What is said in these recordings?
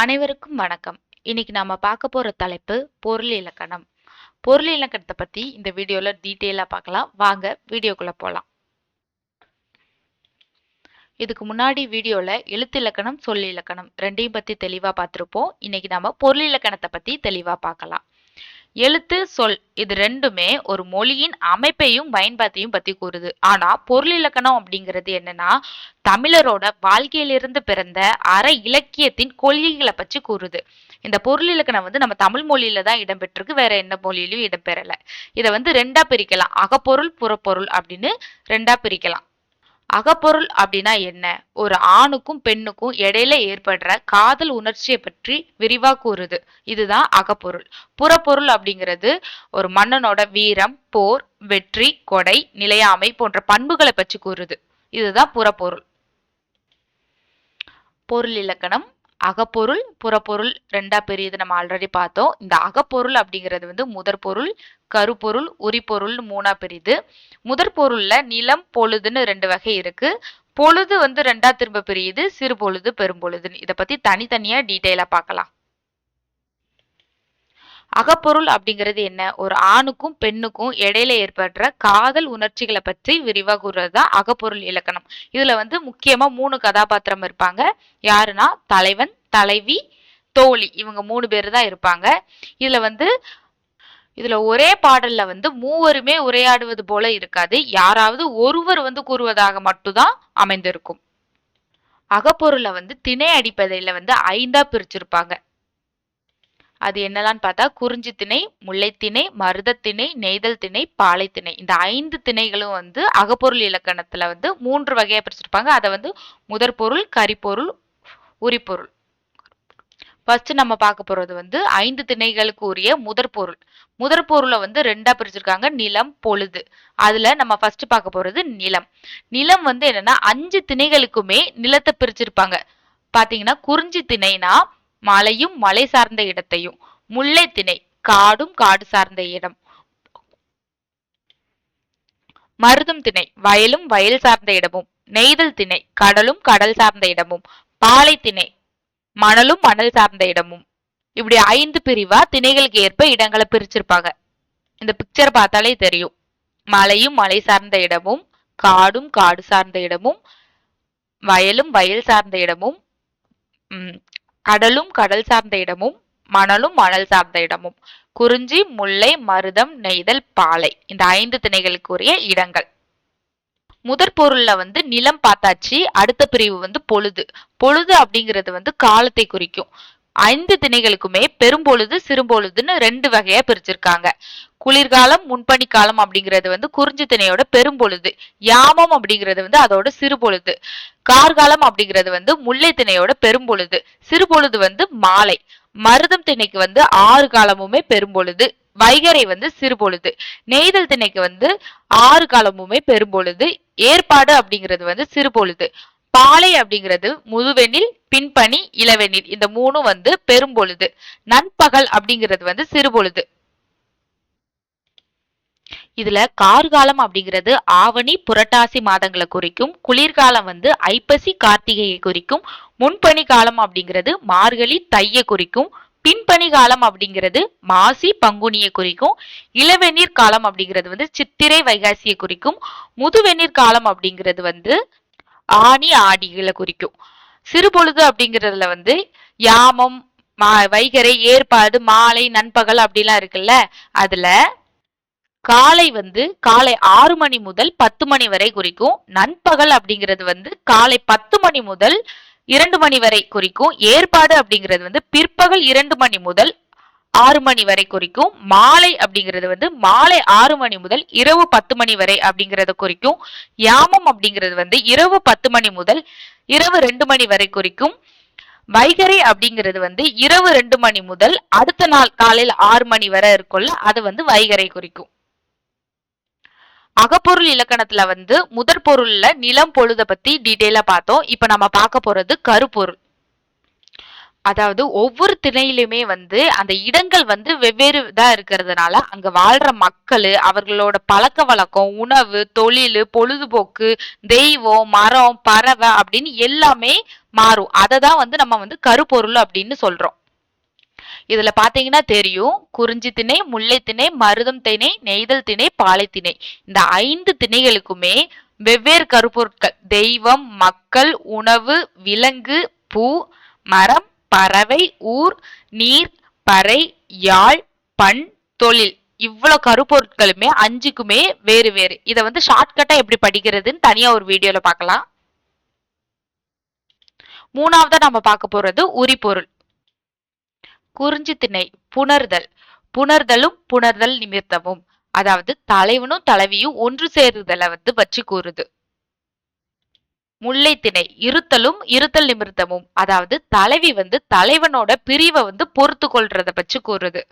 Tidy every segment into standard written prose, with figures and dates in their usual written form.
அனைவருக்கும் வணக்கம். இன்னைக்கு நாம பார்க்க போற தலைப்பு பொருள் இலக்கணம். பொருள் இலக்கணத்தை பத்தி இந்த வீடியோல டீட்டெயிலா பார்க்கலாம். வாங்க வீடியோக்குள்ள போலாம். இதுக்கு முன்னாடி வீடியோல எழுத்து இலக்கணம், சொல் இலக்கணம் ரெண்டையும் பத்தி தெளிவா பார்த்திருப்போம். இன்னைக்கு நாம பொருள் இலக்கணத்தை பத்தி தெளிவா பார்க்கலாம். எழுத்து, சொல் இது ரெண்டுமே ஒரு மொழியின் அமைப்பையும் பயன்பாட்டையும் பத்தி கூறுது. ஆனா பொருள் இலக்கணம் அப்படிங்கிறது என்னன்னா தமிழரோட வாழ்க்கையிலிருந்து பிறந்த அற இலக்கியத்தின் கொள்கைகளை பற்றி கூறுது. இந்த பொருள் இலக்கணம் நம்ம தமிழ் மொழியில தான் இடம்பெற்றிருக்கு, வேற எந்த மொழியிலும் இடம்பெறல. இதை ரெண்டா பிரிக்கலாம், அகப்பொருள் புறப்பொருள் அப்படின்னு ரெண்டா பிரிக்கலாம். அகப்பொருள் அப்படின்னா என்ன? ஒரு ஆணுக்கும் பெண்ணுக்கும் இடையில ஏற்படுற காதல் உணர்ச்சியை பற்றி விரிவா கூறுது. இதுதான் அகப்பொருள். புறப்பொருள் அப்படிங்கிறது ஒரு மன்னனோட வீரம், போர், வெற்றி, கொடை, நிலையாமை போன்ற பண்புகளை பற்றி கூறுது. இதுதான் புறப்பொருள். பொருள் இலக்கணம் அகப்பொருள், புறப்பொருள் ரெண்டா பிரியுது நம்ம ஆல்ரெடி பார்த்தோம். இந்த அகப்பொருள் அப்படிங்கிறது முதற் பொருள், கருப்பொருள், உரிப்பொருள் மூணா பிரியுது. முதற் பொருள்ல நிலம், பொழுதுன்னு ரெண்டு வகை இருக்கு. பொழுது ரெண்டா திரும்ப பிரியுது, சிறு பொழுது, பெரும்பொழுதுன்னு. இதை பத்தி தனித்தனியா டீட்டெயிலா பார்க்கலாம். அகப்பொருள் அப்படிங்கிறது என்ன? ஒரு ஆணுக்கும் பெண்ணுக்கும் இடையில ஏற்படுற காதல் உணர்ச்சிகளை பற்றி விரிவா கூறுறதுதான் அகப்பொருள் இலக்கணம். இதுல முக்கியமா 3 கதாபாத்திரம் இருப்பாங்க. யாருன்னா தலைவன், தலைவி, தோழி. இவங்க 3 பேர் தான் இருப்பாங்க. இதுல ஒரே பாடல்ல மூவருமே உரையாடுவது போல இருக்காது. யாராவது ஒருவர் கூறுவதாக மட்டும்தான் அமைந்திருக்கும். அகப்பொருளை திணை அடிப்படையில 5ஆ பிரிச்சிருப்பாங்க. அது என்னலான்னு பார்த்தா குறிஞ்சி திணை, முல்லைத்திணை, மருதத்திணை, நெய்தல் திணை, பாலைத்திணை. இந்த 5 திணைகளும் அகப்பொருள் இலக்கணத்துல 3 வகையா பிரிச்சிருப்பாங்க. அதை முதற் பொருள், கரிப்பொருள், உரிப்பொருள். ஃபர்ஸ்ட் நம்ம பார்க்க போறது 5 திணைகளுக்கு உரிய முதற் பொருள். முதற் பொருளை ரெண்டா பிரிச்சிருக்காங்க, நிலம், பொழுது. அதுல நம்ம ஃபர்ஸ்ட் பார்க்க போறது நிலம். நிலம் என்னன்னா 5 திணைகளுக்குமே நிலத்தை பிரிச்சிருப்பாங்க. பாத்தீங்கன்னா குறிஞ்சி திணைனா மலையும் மலை சார்ந்த இடத்தையும், முல்லை திணை காடும் காடு சார்ந்த இடம், மருதம் திணை வயலும் வயல் சார்ந்த இடமும், நெய்தல் திணை கடலும் கடல் சார்ந்த இடமும், பாலை திணை மணலும் மணல் சார்ந்த இடமும். இப்படி 5 பிரிவா திணைகளுக்கு ஏற்ப இடங்களை பிரிச்சிருப்பாங்க. இந்த பிக்சர் பார்த்தாலே தெரியும். மலையும் மலை சார்ந்த இடமும், காடும் காடு சார்ந்த இடமும், வயலும் வயல் சார்ந்த இடமும், கடலும் கடல் சார்ந்த இடமும், மணலும் மணல் சார்ந்த இடமும். குறிஞ்சி, முல்லை, மருதம், நெய்தல், பாலை. இந்த 5 திணைகளுக்கு உரிய இடங்கள். முதற் பொருள்ல நிலம் பார்த்தாச்சு. அடுத்த பிரிவு பொழுது. பொழுது அப்படிங்கிறது காலத்தை குறிக்கும். 5 திணைகளுக்குமே பெரும்பொழுது, சிறுபொழுதுன்னு 2 வகையா பிரிச்சிருக்காங்க. குளிர்காலம், முன்பனி காலம் அப்படிங்கிறது குறிஞ்சி திணையோட பெரும்பொழுது. யாமம் அப்படிங்கிறது அதோட சிறுபொழுது. கார்காலம் அப்படிங்கிறது முல்லை திணையோட பெரும்பொழுது. சிறுபொழுது மாலை. மருதம் திணைக்கு 6 காலமுமே பெரும்பொழுது. வைகரை சிறுபொழுது. நெய்தல் திணைக்கு 6 காலமுமே பெரும்பொழுது. ஏற்பாடு அப்படிங்கிறது சிறுபொழுது. பாலை அப்படிங்கிறது முதுவெண்ணில், பின்பனி, இளவெண்ணில். இந்த 3 பெரும்பொழுது. நண்பகல் அப்படிங்கிறது சிறுபொழுது. இதுல கார்காலம் அப்படிங்கிறது ஆவணி, புரட்டாசி மாதங்களை குறிக்கும். குளிர்காலம் ஐப்பசி, கார்த்திகையை குறிக்கும். முன்பனி காலம் அப்படிங்கிறது மார்கழி, தையை குறிக்கும். பின்பனி காலம் அப்படிங்கிறது மாசி, பங்குனியை குறிக்கும். இளவெந்நீர் காலம் அப்படிங்கிறது சித்திரை, வைகாசியை குறிக்கும். முதுவெந்நீர் காலம் அப்படிங்கிறது ஆனி, ஆடிகளை குறிக்கும். சிறுபொழுது அப்படிங்கிறதுல யாமம், வைகரை, ஏற்பாடு, மாலை, நண்பகல் அப்படிலாம் இருக்குல்ல. அதுல காலை காலை 6 மணி முதல் 10 மணி வரை குறிக்கும். நண்பகல் அப்படிங்கிறது காலை 10 மணி முதல் 2 மணி வரை குறிக்கும். ஏற்பாடு அப்படிங்கிறது பிற்பகல் 2 மணி முதல் 6 மணி வரை குறிக்கும். மாலை அப்படிங்கிறது மாலை 6 மணி முதல் இரவு 10 மணி வரை அப்படிங்கறத குறிக்கும். யாமம் அப்படிங்கிறது இரவு 10 மணி முதல் இரவு 2 மணி வரை குறிக்கும். வைகரை அப்படிங்கிறது இரவு 2 மணி முதல் அடுத்த நாள் காலையில் 6 மணி வரை இருக்கும்ல, அது வைகரை குறிக்கும். அகப்பொருள் இலக்கணத்துல முதற் பொருள்ல நிலம், பொழுத பத்தி டீட்டெயிலா பார்த்தோம். இப்ப நம்ம பார்க்க போறது கருப்பொருள். அதாவது ஒவ்வொரு திணையிலுமே அந்த இடங்கள் வெவ்வேறு இதா இருக்கிறதுனால அங்க வாழ்ற மக்கள், அவர்களோட பழக்க வழக்கம், உணவு, தொழில், பொழுதுபோக்கு, தெய்வம், மரம், பறவை அப்படின்னு எல்லாமே மாறும். அதை தான் வந்து நம்ம வந்து கருப்பொருள் அப்படின்னு சொல்றோம். இதுல பாத்தீங்கன்னா தெரியும், குறிஞ்சி திணை, முல்லை திணை, மருதம் திணை, நெய்தல் திணை, பாலை திணை, இந்த 5 திணைகளுக்குமே வெவ்வேறு கருப்பொருட்கள் தெய்வம், மக்கள், உணவு, விலங்கு, பூ, மரம், பறவை, ஊர், நீர், பறை, யாழ், பண், தொழில், இவ்வளவு கருப்பொருட்களுமே 5க்குமே வேறு வேறு. இதை வந்து ஷார்ட்கட்டா எப்படி படிக்கிறதுன்னு தனியா ஒரு வீடியோல பார்க்கலாம். மூணாவதா நம்ம பார்க்க போறது உரிபொருள். குறிஞ்சி திணை புணர்தல். புணர்தலும் புணர்தல் நிமித்தமும், அதாவது தலைவனும் தலைவியும் ஒன்று சேருதலை வந்து வச்சு கூறுது. முல்லை திணை இருத்தலும் இருத்தல் நிமித்தமும், அதாவது தலைவி வந்து தலைவனோட பிரிவை வந்து பொறுத்து கொள்றத வச்சு கூறுது.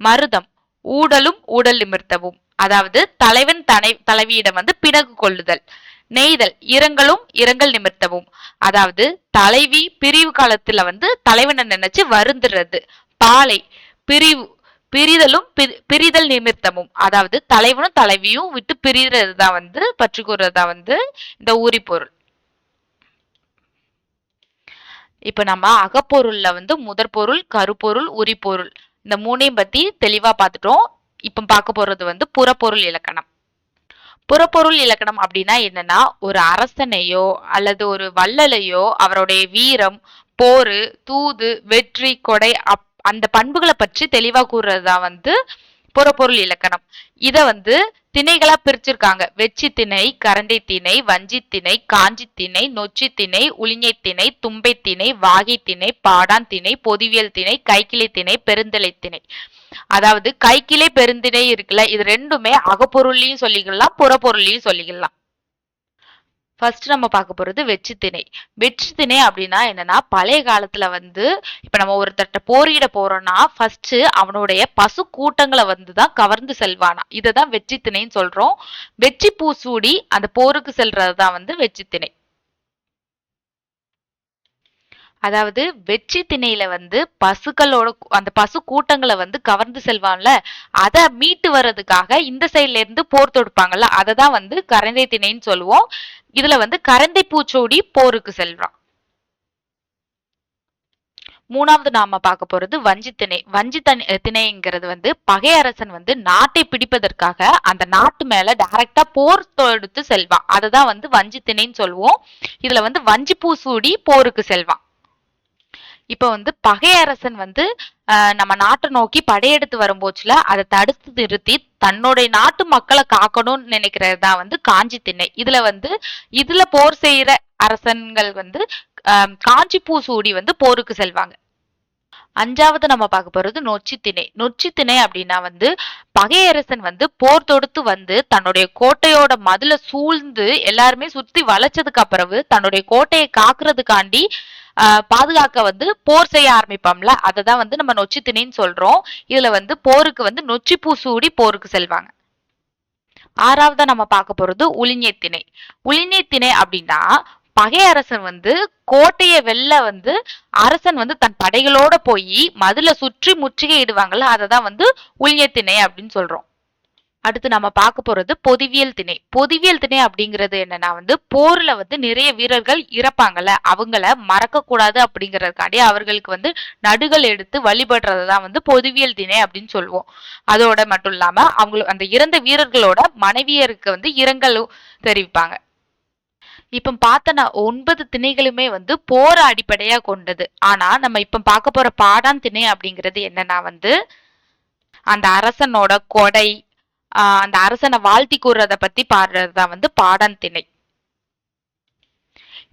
மருதம் ஊடலும் ஊடல் நிமித்தமும், அதாவது தலைவன் தலைவியிடம் வந்து பிணக்கு கொள்ளுதல். நெய்தல் இரங்கலும் இரங்கல் நிமித்தமும், அதாவது தலைவி பிரிவு காலத்துல வந்து தலைவனை நினைச்சு வருந்துறது. பாலை பிரிதலும் பிரிதல் நிமித்தமும், அதாவது தலைவனும் தலைவியும் விட்டு பிரிறது தான் வந்து பற்று கூறுறதா வந்து இந்த ஊரி பொருள். இப்ப நம்ம அகப்பொருள்ல வந்து முதற் பொருள், கருப்பொருள், உரிபொருள் இந்த மூணையும் பத்தி தெளிவா பார்த்துட்டோம். இப்ப பார்க்க போறது வந்து புறப்பொருள் இலக்கணம். புறப்பொருள் இலக்கணம் அப்படின்னா என்னன்னா, ஒரு அரசனையோ அல்லது ஒரு வள்ளலையோ அவருடைய வீரம், போரு, தூது, வெற்றி, கொடை அந்த பண்புகளை பற்றி தெளிவா கூறுறதுதான் வந்து புறப்பொருள் இலக்கணம். இத வந்து திணைகளா பிரிச்சிருக்காங்க. வெச்சி திணை, கரண்டை திணை, வஞ்சி திணை, காஞ்சி திணை, நொச்சி திணை, உளிஞை திணை, தும்பை திணை, வாகை திணை, பாடான் திணை, பொதுவியல் திணை, கைக்கிளை திணை, பெருந்தலை திணை. அதாவது கைக்கிளை பெருந்திணை இருக்குல்ல, இது ரெண்டுமே அகப்பொருள்லையும் சொல்லிக்கலாம், புறப்பொருளையும் சொல்லிக்கலாம். ஃபர்ஸ்ட் நம்ம பார்க்க போறது வெற்றி திணை. வெற்றி திணை அப்படின்னா என்னன்னா, பழைய காலத்துல வந்து இப்ப நம்ம ஒருத்தட்ட போரிட போறோம்னா ஃபர்ஸ்ட் அவனுடைய பசு கூட்டங்களை வந்துதான் கவர்ந்து செல்வானா. இததான் வெற்றி திணைன்னு சொல்றோம். வெற்றி பூசூடி அந்த போருக்கு செல்றதுதான் வந்து வெற்றி திணை. அதாவது வெற்றி திணையில வந்து பசுக்களோட அந்த பசு கூட்டங்களை வந்து கவர்ந்து செல்வான்ல, அதை மீட்டு வர்றதுக்காக இந்த சைட்ல இருந்து போர் தொடுப்பாங்கல்ல, அததான் வந்து கரந்தை திணைன்னு சொல்லுவோம். இதுல வந்து கரந்தை பூச்சோடி போருக்கு செல்வான். மூணாவது நாம பார்க்க போறது வஞ்சி திணை. வஞ்சி திணைங்கிறது வந்து பகையரசன் வந்து நாட்டை பிடிப்பதற்காக அந்த நாட்டு மேல டைரக்டா போர் தொடுத்து செல்வான். அததான் வந்து வஞ்சி திணைன்னு சொல்லுவோம். இதுல வந்து வஞ்சி பூசூடி போருக்கு செல்வான். இப்ப வந்து பகையரசன் வந்து நம்ம நாட்டை நோக்கி படையெடுத்து வரும்போச்சுல அதை தடுத்து நிறுத்தி தன்னுடைய நாட்டு மக்களை காக்கணும்னு நினைக்கிறது தான் வந்து காஞ்சி திணை. இதுல போர் செய்யற அரசன்கள் வந்து காஞ்சி பூ சூடி வந்து போருக்கு செல்வாங்க. அஞ்சாவது நம்ம பார்க்க போறது நொச்சி திணை. நொச்சி திணை அப்படின்னா வந்து பகையரசன் வந்து போர் தொடுத்து வந்து தன்னுடைய கோட்டையோட மதுல சூழ்ந்து எல்லாருமே சுத்தி வளைச்சதுக்கு அப்புறம் தன்னுடைய கோட்டையை காக்குறதுக்காண்டி பாதுகாக்க வந்து போர் செய்ய ஆரம்பிப்போம்ல, அததான் வந்து நம்ம நொச்சி திணைன்னு சொல்றோம். இதுல வந்து போருக்கு வந்து நொச்சி பூ சூடி போருக்கு செல்வாங்க. ஆறாவதா நம்ம பார்க்க போறது உளிஞை திணை. உளிஞை திணை அப்படின்னா பகையரசன் வந்து கோட்டையை வெல்ல வந்து அரசன் வந்து தன் படைகளோட போய் மதுல சுற்றி முற்றுகை இடுவாங்கல்ல, அததான் வந்து உளிஞை திணை அப்படின்னு சொல்றோம். அடுத்து நம்ம பார்க்க போறது பொதுவியல் திணை. பொதுவியல் திணை அப்படிங்கிறது என்னன்னா வந்து போர்ல வந்து நிறைய வீரர்கள் இறப்பாங்கல்ல, அவங்கள மறக்க கூடாது அப்படிங்கறதுக்காண்டி அவர்களுக்கு வந்து நடுகள் எடுத்து வழிபடுறதுதான் வந்து பொதுவியல் திணை அப்படின்னு சொல்லுவோம். அதோட மட்டும் இல்லாம அவங்க அந்த இறந்த வீரர்களோட மனைவியருக்கு வந்து இரங்கலும் தெரிவிப்பாங்க. இப்ப பார்த்த 9 திணைகளுமே வந்து போர அடிப்படையா கொண்டது. ஆனா நம்ம இப்ப பார்க்க போற பாடான் திணை அப்படிங்கிறது என்னன்னா வந்து அந்த அரசனோட கொடை, அந்த அரசனை வாழ்த்தி கூறுறத பத்தி பாடுறதுதான் வந்து பாடான் திணை.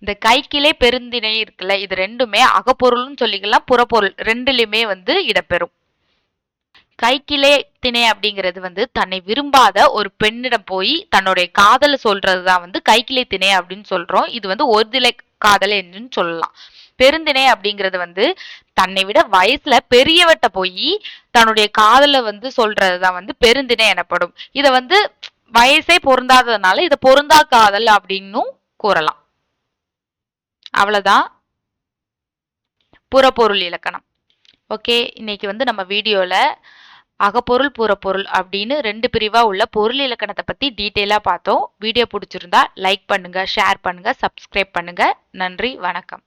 இந்த கைக்கிளை பெருந்திணை இருக்குல்ல, இது ரெண்டுமே அகப்பொருள்னு சொல்லிக்கலாம், புறப்பொருள் ரெண்டுலயுமே வந்து இடம்பெறும். கைக்கிளை திணை அப்படிங்கிறது வந்து தன்னை விரும்பாத ஒரு பெண்ணிடம் போய் தன்னுடைய காதலை சொல்றதுதான் வந்து கைக்கிளை திணை அப்படின்னு சொல்றோம். இது வந்து ஒரு திலை காதல் என்று சொல்லலாம். பெருந்திணை அப்படிங்கிறது வந்து தன்னை விட வயசுல பெரியவட்ட போய் தன்னுடைய காதலை வந்து சொல்றதுதான் வந்து பெருந்திணை எனப்படும். இத வந்து வயசே பொருந்தாததுனால இத பொருந்தா காதல் அப்படின்னும் கூறலாம். அவ்வளவுதான் புறப்பொருள் இலக்கணம். ஓகே, இன்னைக்கு வந்து நம்ம வீடியோல அகப்பொருள் புறப்பொருள் அப்படின்னு 2 பிரிவா உள்ள பொருள் இலக்கணத்தை பத்தி டீட்டெயிலா பார்த்தோம். வீடியோ பிடிச்சிருந்தா லைக் பண்ணுங்க, ஷேர் பண்ணுங்க, சப்ஸ்கிரைப் பண்ணுங்க. நன்றி, வணக்கம்.